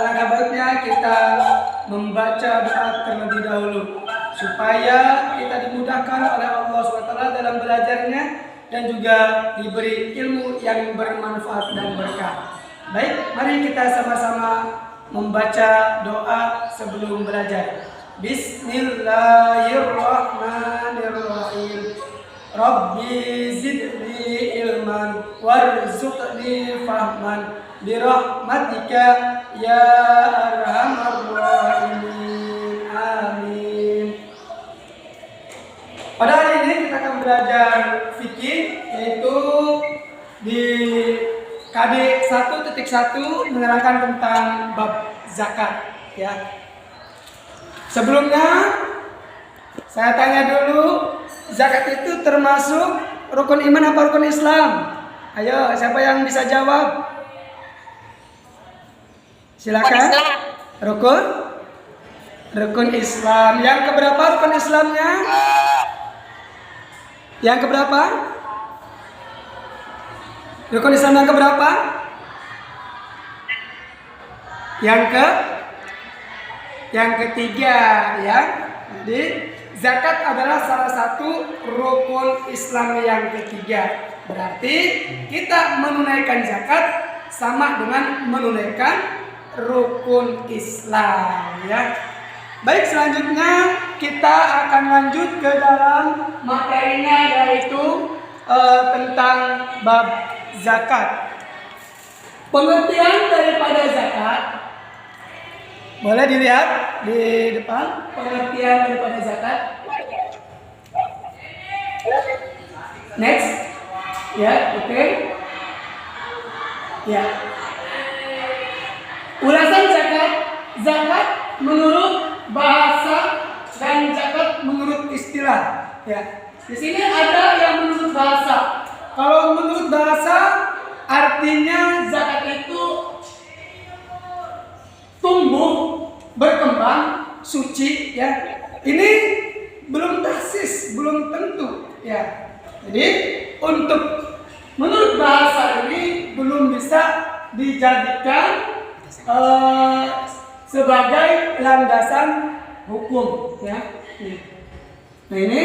alangkah baiknya kita membaca doa terlebih dahulu supaya kita dimudahkan oleh Allah SWT dalam belajarnya dan juga diberi ilmu yang bermanfaat dan berkah. Baik, mari kita sama-sama membaca doa sebelum belajar. Bismillahirrahmanirrahim. Rabbi zidni ilman warzuqni fahman birahmatika ya arhamar rahimin. Amin. Pada hari ini kita akan belajar fikih, yaitu di KD 1.1 menerangkan tentang bab zakat, ya. Sebelumnya saya tanya dulu, zakat itu termasuk rukun iman apa rukun Islam? Ayo, siapa yang bisa jawab? Silakan. Rukun Islam. Yang keberapa rukun Islamnya? Yang keberapa? Rukun Islam yang keberapa? Yang ketiga, ya. Jadi zakat adalah salah satu rukun Islam yang ketiga. Berarti kita menunaikan zakat sama dengan menunaikan rukun Islam, ya. Baik, selanjutnya kita akan lanjut ke dalam materinya, yaitu tentang bab zakat. Pengertian daripada zakat boleh dilihat di depan, pengertian daripada zakat. Next, ya, oke. Ya. Ulasan zakat. Zakat menurut bahasa dan zakat menurut istilah. Ya. Di sini ada yang menurut bahasa. Kalau menurut bahasa artinya zakat itu tumbuh, berkembang, suci, ya. Ini belum tasis, belum tentu, ya. Jadi untuk menurut bahasa ini belum bisa dijadikan sebagai landasan hukum, ya. Nah, ini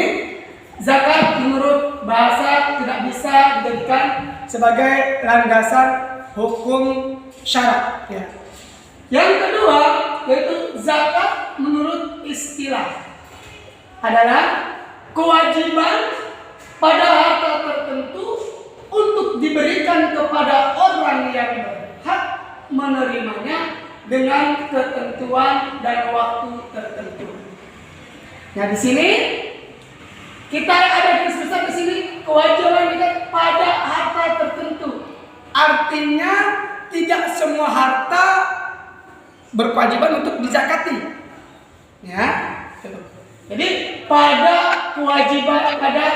zakat menurut bahasa tidak bisa dijadikan sebagai landasan hukum syarat, ya. Yang kedua, yaitu zakat menurut istilah adalah kewajiban pada harta tertentu untuk diberikan kepada orang yang berhak menerimanya dengan ketentuan dan waktu tertentu. Nah, di sini kita ada disebutkan di sini kewajiban kita pada harta tertentu. Artinya tidak semua harta berkewajiban untuk dizakati, ya. Jadi pada kewajiban pada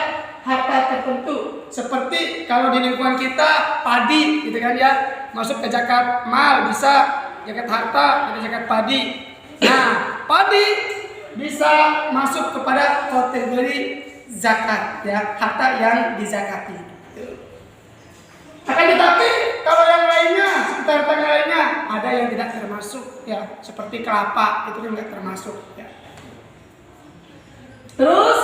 harta tertentu, seperti kalau di lingkungan kita padi, gitu kan, ya, masuk ke zakat mal bisa, zakat harta, zakat padi. Nah, padi bisa masuk kepada kategori zakat, ya, harta yang dizakati. Akan tetapi kalau yang lainnya, sekitar harta yang lainnya, ada yang tidak termasuk, ya, seperti kelapa itu kan tidak termasuk, ya. Terus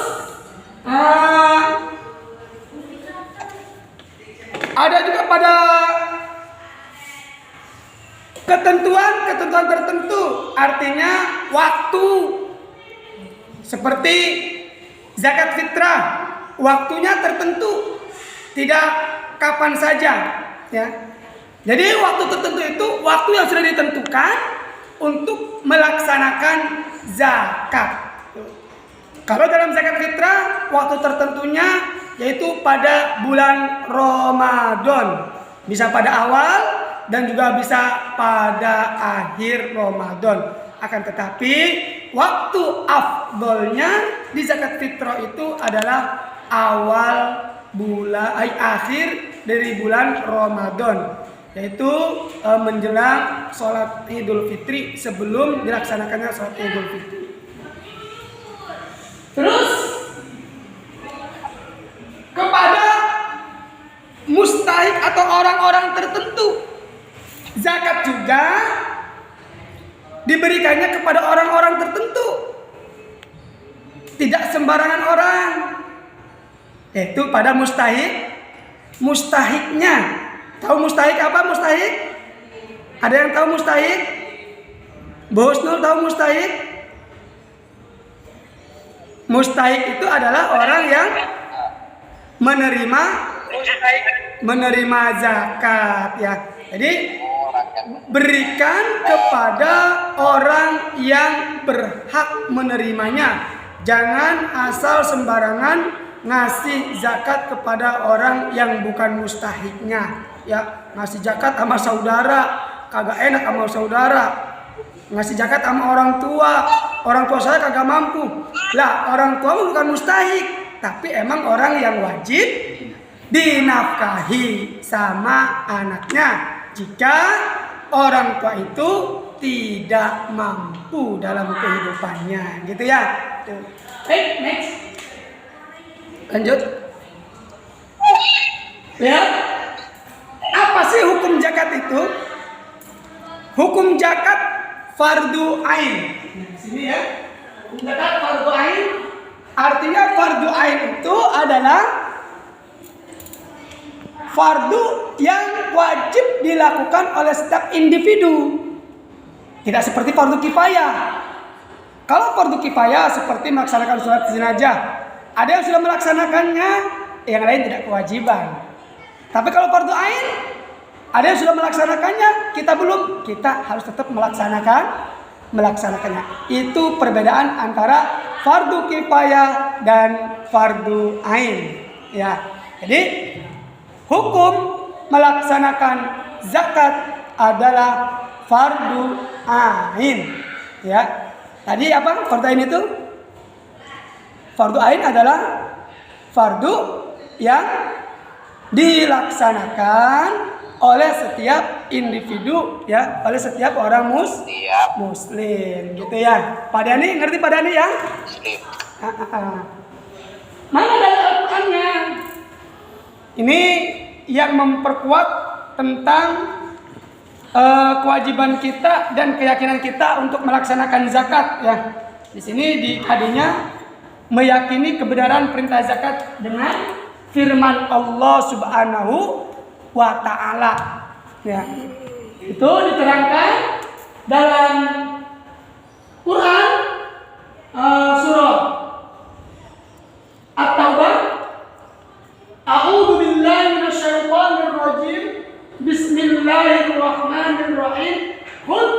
ada juga pada ketentuan tertentu, artinya waktu, seperti zakat fitrah, waktunya tertentu, tidak kapan saja, ya. Jadi waktu tertentu itu waktu yang sudah ditentukan untuk melaksanakan zakat. Kalau dalam zakat fitrah, waktu tertentunya yaitu pada bulan Ramadan. Bisa pada awal dan juga bisa pada akhir Ramadan. Akan tetapi waktu afdolnya di zakat fitrah itu adalah awal bulan, akhir dari bulan Ramadan, yaitu menjelang sholat Idul Fitri, sebelum dilaksanakannya sholat Idul Fitri. Terus kepada mustahik atau orang-orang tertentu, zakat juga diberikannya kepada orang-orang tertentu, tidak sembarangan orang. Yaitu pada mustahiknya. Tahu mustahik apa mustahik? Ada yang tahu mustahik? Bu Husnul tahu mustahik? Mustahik itu adalah orang yang menerima zakat ya. Jadi berikan kepada orang yang berhak menerimanya. Jangan asal sembarangan ngasih zakat kepada orang yang bukan mustahiknya ya. Ngasih zakat sama saudara kagak enak sama saudara. Ngasih zakat sama orang tua saya kagak mampu. Lah, orang tua bukan mustahik, tapi emang orang yang wajib dinafkahi sama anaknya jika orang tua itu tidak mampu dalam kehidupannya, gitu ya. Next. Lanjut. Ya. Apa sih hukum zakat itu? Hukum zakat fardu ain. Nah, sini ya. Hukum zakat fardu ain. Artinya fardu ain itu adalah fardu yang wajib dilakukan oleh setiap individu. Tidak seperti fardu kifayah. Kalau fardu kifayah seperti melaksanakan sholat jenazah, ada yang sudah melaksanakannya, yang lain tidak kewajiban. Tapi kalau fardu ain, ada yang sudah melaksanakannya, kita belum, kita harus tetap melaksanakannya. Itu perbedaan antara fardu kifayah dan fardu ain. Ya, jadi hukum melaksanakan zakat adalah fardu ain. Ya, tadi apa fardu ain itu? Fardu ain adalah fardu yang dilaksanakan oleh setiap individu ya, oleh setiap orang muslim gitu ya. Pak Dani ngerti Pak Dani ya? Mana dari Al-Qur'annya? Ini yang memperkuat tentang kewajiban kita dan keyakinan kita untuk melaksanakan zakat ya. Di sini di hadisnya meyakini kebenaran perintah zakat dengan firman Allah Subhanahu wa ta'ala ya. Itu diterangkan dalam Quran surah At-Taubah. A'udzu billahi minasyaitonir rajim. Bismillahirrahmanirrahim. Khudh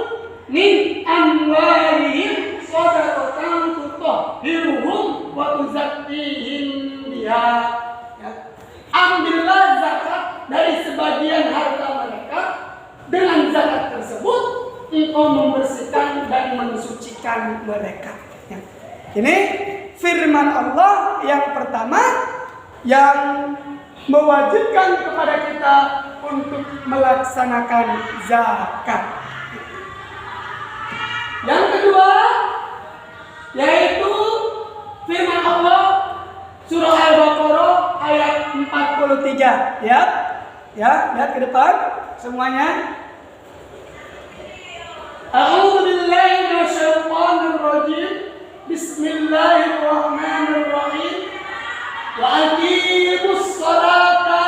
min amwalihim shadaqatan tutahhiruhum wa tuzakkihim biha. Ambillah zakat dari sebagian harta mereka. Dengan zakat tersebut engkau membersihkan dan mensucikan mereka. Ini firman Allah yang pertama yang mewajibkan kepada kita untuk melaksanakan zakat. Yang kedua yaitu firman Allah surah Al-Baqarah ayat 43 ya. Ya, lihat ke depan semuanya. A'udzu billahi minasyaitonir rajim. Bismillahirrahmanirrahim. Wa aqimus sholata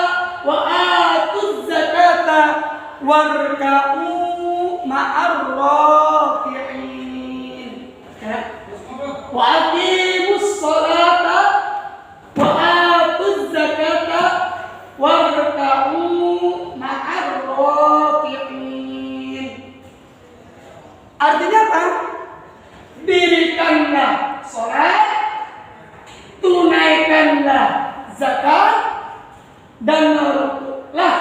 wa atuz zakata warka'u ma'ar raki'in. Wa aqimus sholata wa atuz zakata warka'u ma'ar raki'in. Artinya apa? Dirikanlah sholat, tunaikanlah zakat, dan merukuklah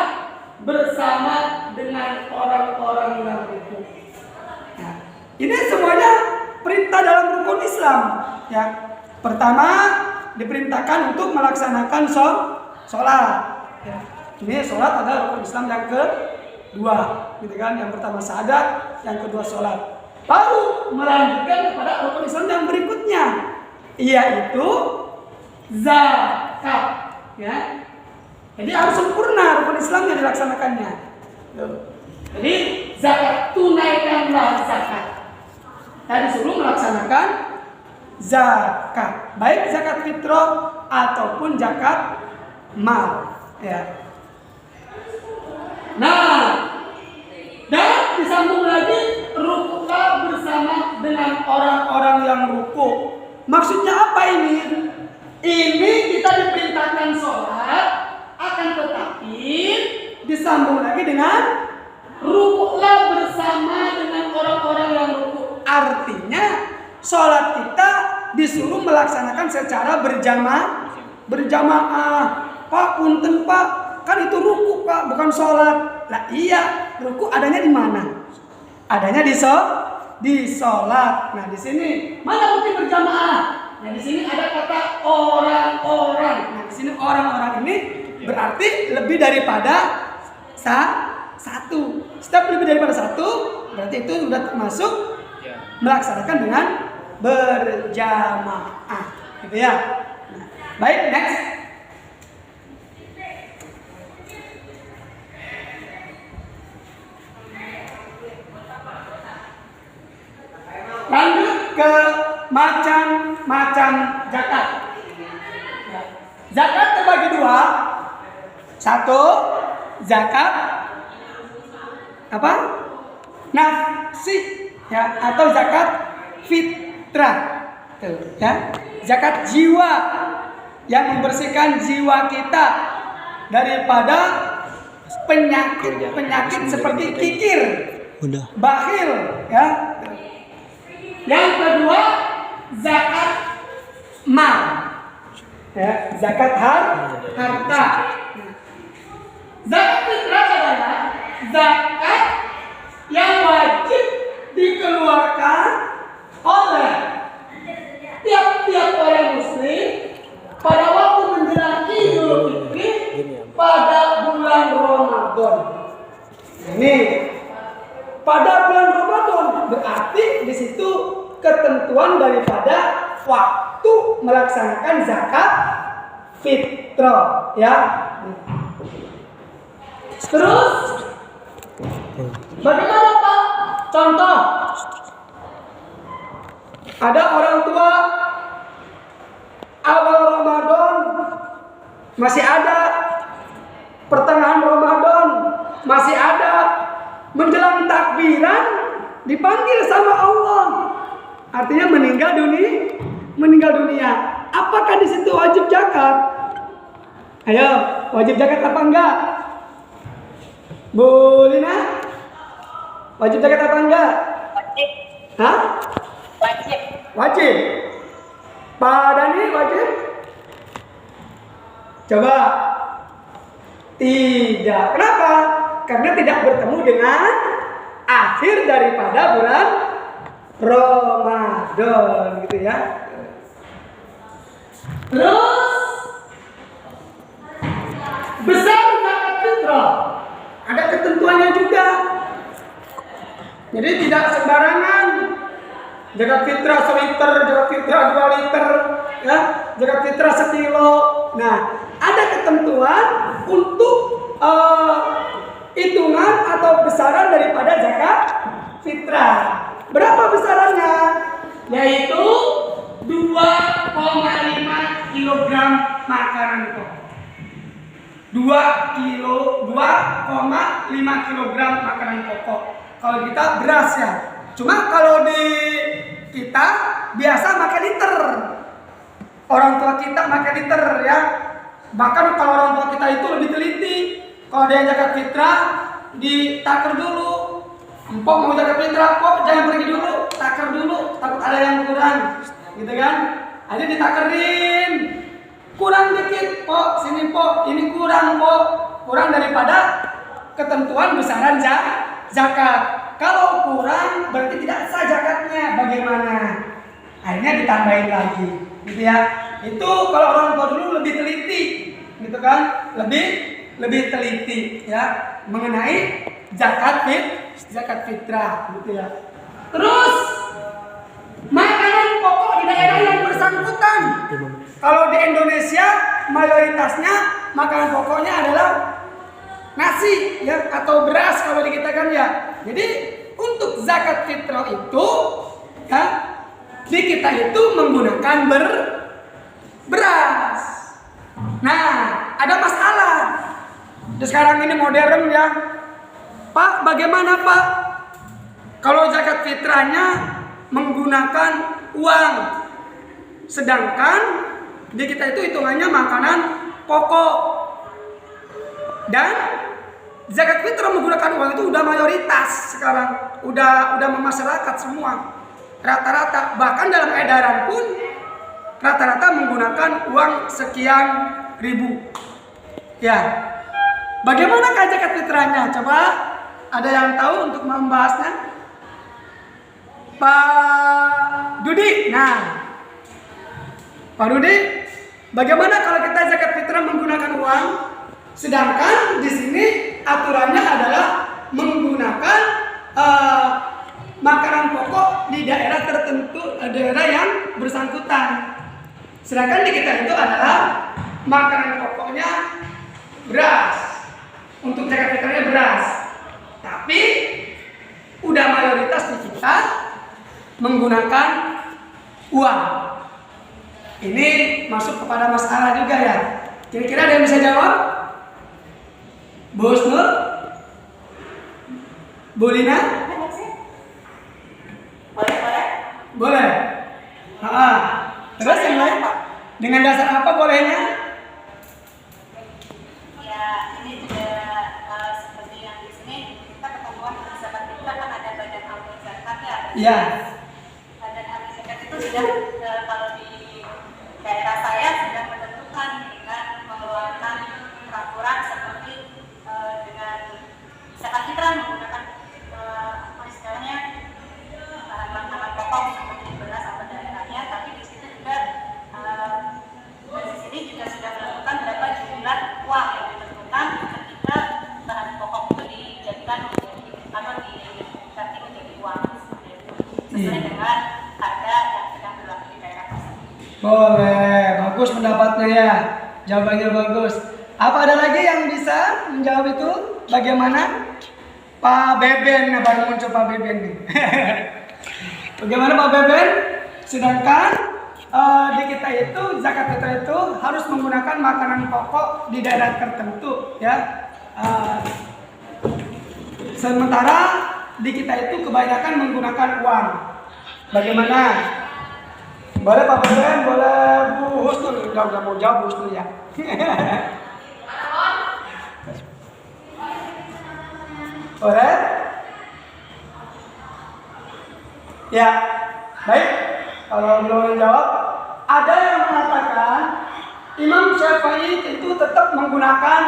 bersama dengan orang-orang yang rukuk. Nah, ini semuanya perintah dalam rukun Islam. Ya, pertama diperintahkan untuk melaksanakan sholat. Ya, ini sholat adalah rukun Islam yang kedua, gitu kan? Yang pertama syahadat, yang kedua sholat. Baru melanjutkan kepada rukun Islam yang berikutnya, yaitu zakat. Ya, jadi harus sempurna rukun Islam yang dilaksanakannya. Jadi zakat, tunaikanlah zakat. disuruh melaksanakan zakat, baik zakat fitrah ataupun zakat mal, ya. Nah, dan disambung lagi, rukuklah bersama dengan orang-orang yang rukuk. Maksudnya apa ini? Ini kita diperintahkan sholat, akan tetapi disambung lagi dengan rukuklah bersama dengan orang-orang yang rukuk. Artinya sholat kita disuruh melaksanakan secara berjamaah. Pak, punten Pak, kan itu rukuk Pak, bukan sholat. Lah iya, rukuk adanya di mana? Adanya di sholat. Nah di sini mana bukti berjamaah? Nah di sini ada kata orang-orang. Nah di sini orang-orang ini berarti lebih daripada satu. Setiap lebih daripada satu, berarti itu sudah termasuk melaksanakan dengan berjamaah, gitu ya. Nah, baik, next. Lanjut ke macam-macam zakat. Zakat terbagi dua. Satu, zakat apa? Nafsi, ya, atau zakat fitrah. Tuh, ya. Zakat jiwa yang membersihkan jiwa kita daripada penyakit seperti kikir, bakhil, ya. Yang kedua, zakat mal, ya, zakat harta. Zakat fitrah adalah zakat yang wajib dikeluarkan oleh tiap-tiap orang muslim pada waktu menjelang Idul Fitri pada bulan Ramadan. Ini pada bulan Ramadan berarti di situ ketentuan daripada waktu melaksanakan zakat fitrah, ya. Terus bagaimana Pak? Contoh, ada orang tua awal Ramadan masih ada, pertengahan Ramadan masih ada, menjelang takbiran dipanggil sama Allah, artinya meninggal dunia. Apakah di situ wajib zakat? Ayo, wajib zakat apa enggak? Bu Lina, wajib zakat apa enggak? Wajib. Hah? Wajib. Wajib. Pak Dani wajib? Coba. Tidak. Kenapa? Karena tidak bertemu dengan akhir daripada bulan Ramadan, gitu ya. Terus besar zakat fitrah. Ada ketentuannya juga. Jadi tidak sembarangan. Zakat fitrah seliter, zakat fitrah 2 liter, ya, zakat fitrah sekilo. Nah, ada ketentuan untuk hitungan atau besaran daripada zakat fitrah. Berapa besarannya? Yaitu 2,5 kilogram makanan pokok. 2,5 kilogram makanan pokok. Kalau kita beras, ya. Cuma kalau di kita biasa pakai liter. Orang tua kita pakai liter, ya. Bahkan kalau orang tua kita itu lebih teliti. Kalau ada yang zakat fitrah, ditaker dulu. Empok mau zakat fitrah, kok jangan pergi dulu, taker dulu, takut ada yang kurang, gitu kan? Ada ditakerin. Kurang dikit, Pok, sini Pok, ini kurang Pok, kurang daripada ketentuan besaran zakat. Kalau kurang berarti tidak sah zakatnya. Bagaimana? Akhirnya ditambahin lagi, gitu ya. Itu kalau orang tua dulu lebih teliti, gitu kan? Lebih teliti, ya, mengenai zakat fitrah, gitu ya. Terus makanan pokok di daerah yang bersangkutan. Kalau di Indonesia mayoritasnya makanan pokoknya adalah nasi, ya, atau beras kalau di kita kan, ya. Jadi untuk zakat fitrah itu ya, di kita itu menggunakan beras. Nah, ada masalah. Sekarang ini modern ya. Pak, bagaimana Pak? Kalau zakat fitrahnya menggunakan uang, sedangkan di kita itu hitungannya makanan pokok. Dan zakat fitrah menggunakan uang itu udah mayoritas sekarang, udah masyarakat semua. Rata-rata, bahkan dalam edaran pun rata-rata menggunakan uang sekian ribu. Ya, bagaimana zakat fitrahnya? Coba ada yang tahu untuk membahasnya? Pak Dudi. Nah, Pak Dudi, bagaimana kalau kita zakat fitrah menggunakan uang, sedangkan di sini aturannya adalah menggunakan makanan pokok di daerah tertentu, daerah yang bersangkutan. Sedangkan di kita itu adalah makanan pokoknya beras. Untuk zakat fitrahnya beras. Tapi udah mayoritas di kita menggunakan uang. Ini masuk kepada masalah juga ya. Kira-kira ada yang bisa jawab? Bu Husnul? Bu Lina? Boleh. Boleh. Terus yang lain? Dengan dasar apa bolehnya? Ya, ini juga seperti yang di sini kita ketemuan di zakat fitrah kan ada badan ahli zakat ya. Iya. Badan ahli zakat itu sudah kalau di daerah saya sudah menentukan dengan mengeluarkan peraturan seperti dengan zakat fitrah menggunakan apa istilahnya bahan makanan pokok seperti beras atau daerahnya, tapi di situ juga di sini juga sudah menentukan berapa jumlah uang yang ditentukan ketika bahan pokok itu dijadikan menjadi atau diganti menjadi uang sesuai dengan harga yang sedang berlaku di daerah tersebut. Boleh, bagus pendapatnya ya. Jawabannya bagus. Apa ada lagi yang bisa menjawab itu? Bagaimana? Pak Beben, baru muncul Pak Beben nih. Bagaimana Pak Beben? Sedangkan di kita itu zakat fitrah itu harus menggunakan makanan pokok di daerah tertentu ya. Sementara di kita itu kebanyakan menggunakan uang. Bagaimana? Boleh Pak Beben, boleh Bu Husnul. Udah mau jawab Bu Husnul ya. Boleh? Ya, baik. Kalau belum menjawab, ada yang mengatakan Imam Syafi'i itu tetap menggunakan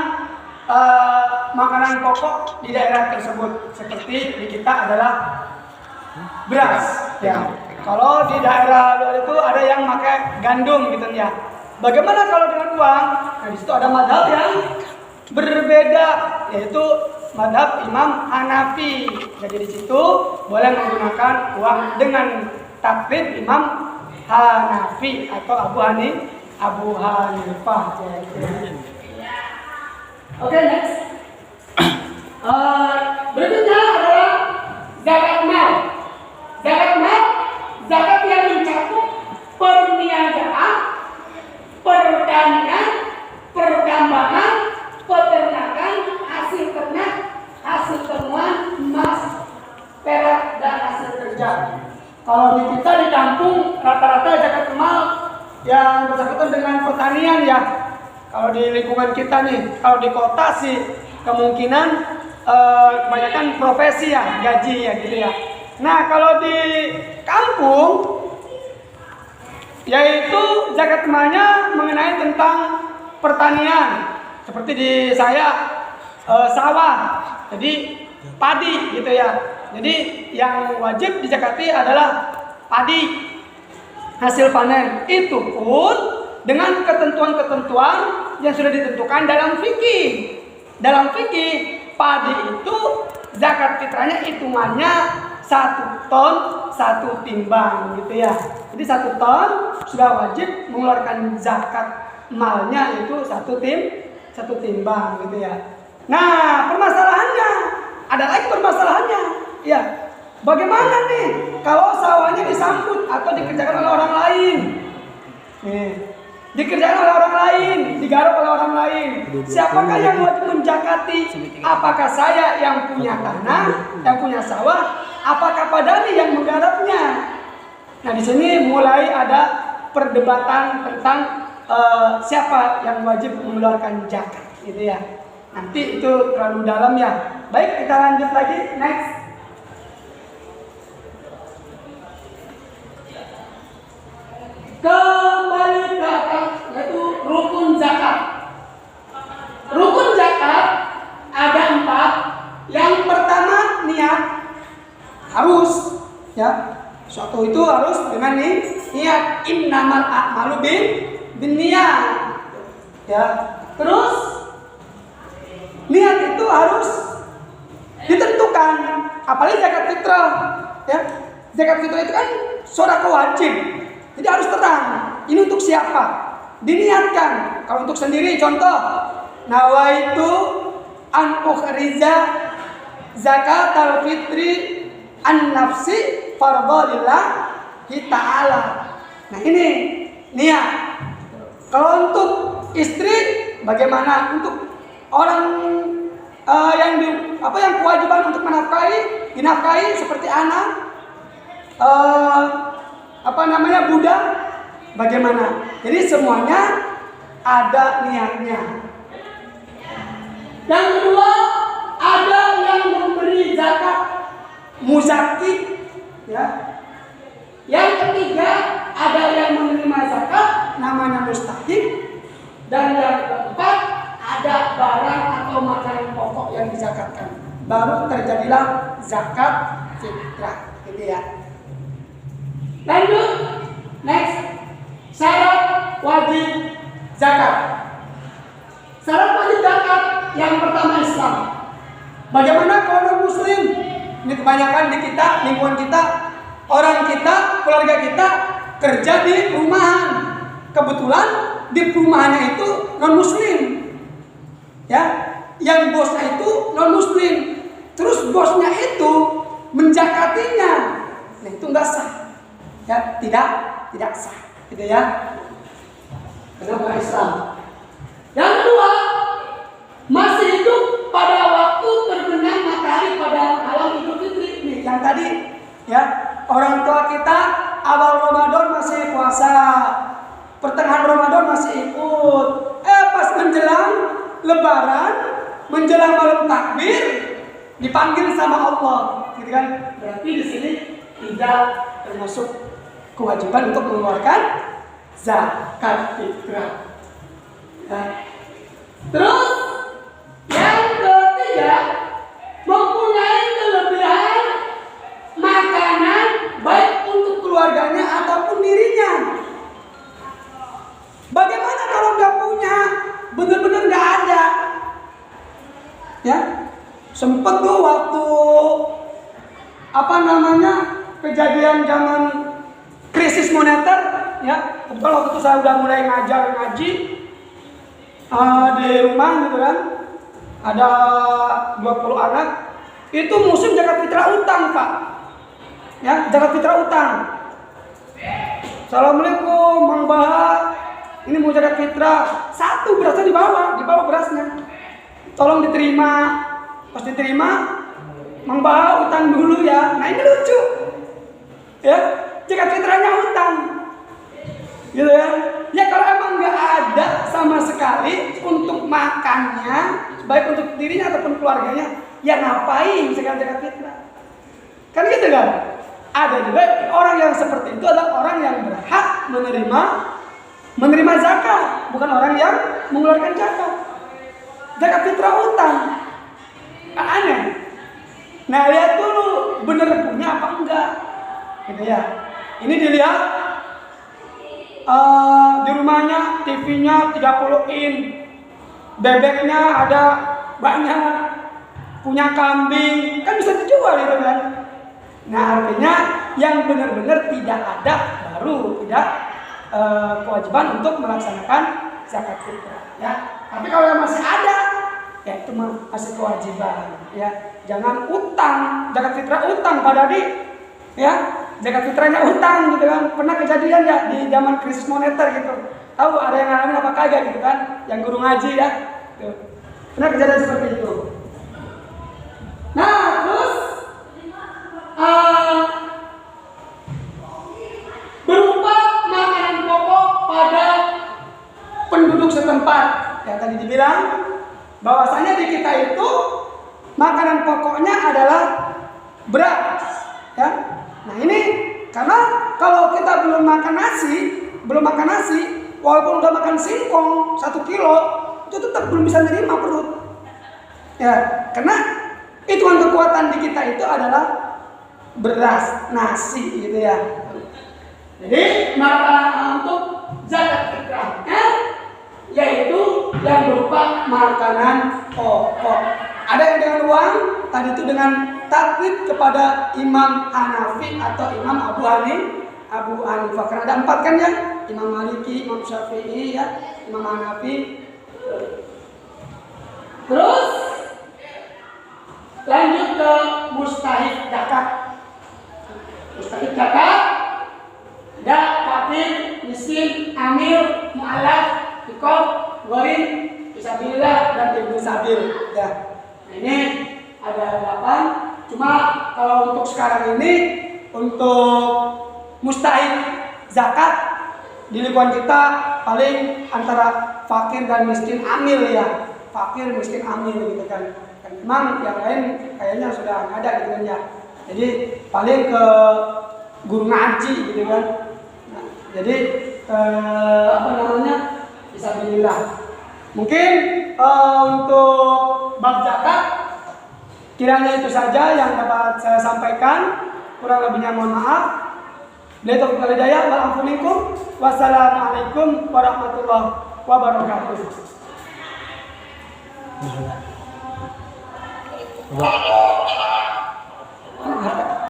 makanan pokok di daerah tersebut. Seperti di kita adalah beras. Ya. Kalau di daerah luar itu ada yang pakai gandum gitu ya. Bagaimana kalau dengan uang? Nah, di situ ada mazhab yang berbeda, yaitu mazhab Imam Hanafi. Jadi di situ boleh menggunakan uang dengan taklid Imam Hanafi atau Abu Hanifah. Oke, next. Berikutnya adalah zakat mal. Zakat mal, zakat yang mencakup perniagaan, pertanian, pertambangan, peternakan, hasil ternak, hasil temuan, emas, perak, dan hasil kerja. Kalau di kita di kampung rata-rata zakat mal yang bersangkutan dengan pertanian ya. Kalau di lingkungan kita nih, kalau di kota sih kemungkinan kebanyakan profesi ya, gaji ya gitu ya. Nah kalau di kampung, yaitu zakat malnya mengenai tentang pertanian. Seperti di saya sawah, jadi padi gitu ya. Jadi yang wajib dizakati adalah padi hasil panen. Itu pun dengan ketentuan-ketentuan yang sudah ditentukan dalam fikih. Dalam fikih padi itu zakat fitrahnya hitungannya 1 ton 1 timbang gitu ya. Jadi 1 ton sudah wajib mengeluarkan zakat malnya itu 1 timbang gitu ya. Nah permasalahannya, ada lagi permasalahannya ya. Bagaimana nih kalau sawahnya disambut atau dikerjakan oleh orang lain? Nih, dikerjakan oleh orang lain, digarap oleh orang lain. Siapakah yang wajib menjakati? Apakah saya yang punya tanah, yang punya sawah? Apakah Padani yang menggarapnya? Nah, di sini mulai ada perdebatan tentang siapa yang wajib mengeluarkan zakat, gitu ya. Nanti itu terlalu dalam ya. Baik, kita lanjut lagi. Next. Kembali ke atas, yaitu rukun zakat. Rukun zakat ada 4. Yang pertama niat, harus ya. Suatu itu harus dengan niat. Innamal a'malu binniyat. Ya. Terus niat itu harus ditentukan, apalagi zakat fitrah, ya. Zakat fitrah itu kan sedekah wajib, jadi harus terang. Ini untuk siapa? Diniatkan. Kalau untuk sendiri, contoh, nawaitu an ukhrija zakatal fitri an nafsi fardhalillah ta'ala. Nah, ini niat. Kalau untuk istri bagaimana? Untuk orang yang kewajiban untuk dinafkahi seperti anak, budak, bagaimana? Jadi semuanya ada niatnya. Yang kedua, ada yang memberi zakat muzaki, ya. Yang ketiga, ada yang menerima zakat namanya mustahik. Dan yang keempat, ada barang atau makanan pokok yang dizakatkan. Baru terjadilah zakat fitrah, gitu ya. Lanjut, next. Syarat wajib zakat. Syarat wajib zakat yang pertama Islam. Bagaimana kalau non muslim? Ini kebanyakan di kita, lingkungan kita, orang kita, keluarga kita kerja di perumahan. Kebetulan di perumahannya itu non muslim. Ya, yang bosnya itu non muslim. Terus bosnya itu menjakatinya. Nah, itu enggak sah. Ya, tidak sah, gitu ya. Karena bukan Islam. Yang kedua, masih hidup pada waktu terbenam matahari pada malam Idul Fitri. Nih, yang tadi ya, orang tua kita awal Ramadan masih puasa, pertengahan Ramadan masih ikut. Pas menjelang Lebaran, menjelang malam takbir, dipanggil sama Allah, gitu kan? Berarti di sini tidak termasuk kewajiban untuk mengeluarkan zakat fitrah. Ya. Terus yang ketiga, mempunyai kelebihan makanan baik untuk keluarganya ataupun dirinya. Bagaimana kalau nggak punya, benar-benar nggak ada? Ya, sempet tuh waktu kejadian zaman krisis moneter, ya. Kalau waktu itu saya udah mulai ngaji di rumah, gitu kan. Ada 20 anak. Itu musim zakat fitrah utang, Pak. Ya, zakat fitrah utang. Assalamualaikum, Mang Bahar. Ini mau zakat fitrah. Satu berasnya dibawa berasnya. Tolong diterima. Pas diterima, Mang Bahar utang dulu ya. Nah, ini lucu. Ya, zakat fitrahnya utang. Gitu ya. Ya kalau emang nggak ada sama sekali untuk makannya, baik untuk dirinya ataupun keluarganya, ya ngapain zakat fitrah? Kan gitu kan? Ada juga orang yang seperti itu adalah orang yang berhak menerima zakat, bukan orang yang mengeluarkan zakat. Zakat fitrah utang, kan aneh. Nah, lihat dulu bener punya apa enggak, gitu ya. Ini dilihat di rumahnya TV-nya 30 in, bebeknya ada banyak, punya kambing, kan bisa dijual itu kan. Nah, artinya yang benar-benar tidak ada, baru tidak kewajiban untuk melaksanakan zakat fitrah, ya. Tapi kalau yang masih ada, ya itu masih kewajiban ya. Jangan utang, zakat fitrah utang Pak Dadi ya, zakat fitrahnya utang gitu kan. Pernah kejadian ya di zaman krisis moneter gitu, tahu ada yang ngalamin apa kagak gitu kan, yang guru ngaji ya tuh. Pernah kejadian seperti itu. Nah terus berupa makanan pokok pada penduduk setempat ya, tadi dibilang bahwasanya di kita itu makanan pokoknya adalah beras ya. Nah ini karena kalau kita belum makan nasi, walaupun udah makan singkong 1 kilo itu tetap belum bisa nerima perut ya, karena hitungan kekuatan di kita itu adalah beras, nasi gitu ya. Jadi makanan untuk zakat fitrahnya yaitu yang berupa makanan pokok. Ada yang dengan uang, tadi itu dengan taklid kepada Imam Hanafi atau Imam Abu Hanifah. Karena ada 4 kan ya, Imam Maliki, Imam Syafi'i ya, Imam Hanafi. Terus lanjut ke mustahik zakat. Mustahik zakat ada fakir, miskin, amil, mu'alaf, fikor, gharib, fisabilillah dan ibnu sabil ya. Nah, ini ada 8. Cuma kalau untuk sekarang ini untuk mustahik zakat di lingkungan kita paling antara fakir dan miskin amil ya. Fakir, miskin, amil gitu kan. Memang yang lain kayaknya sudah nggak ada gitu kan ya. Jadi paling ke guru ngaji gitu kan. Nah, jadi fisabilillah. Mungkin untuk bab zakat kiranya itu saja yang dapat saya sampaikan. Kurang lebihnya mohon maaf. Wassalamualaikum warahmatullahi wabarakatuh.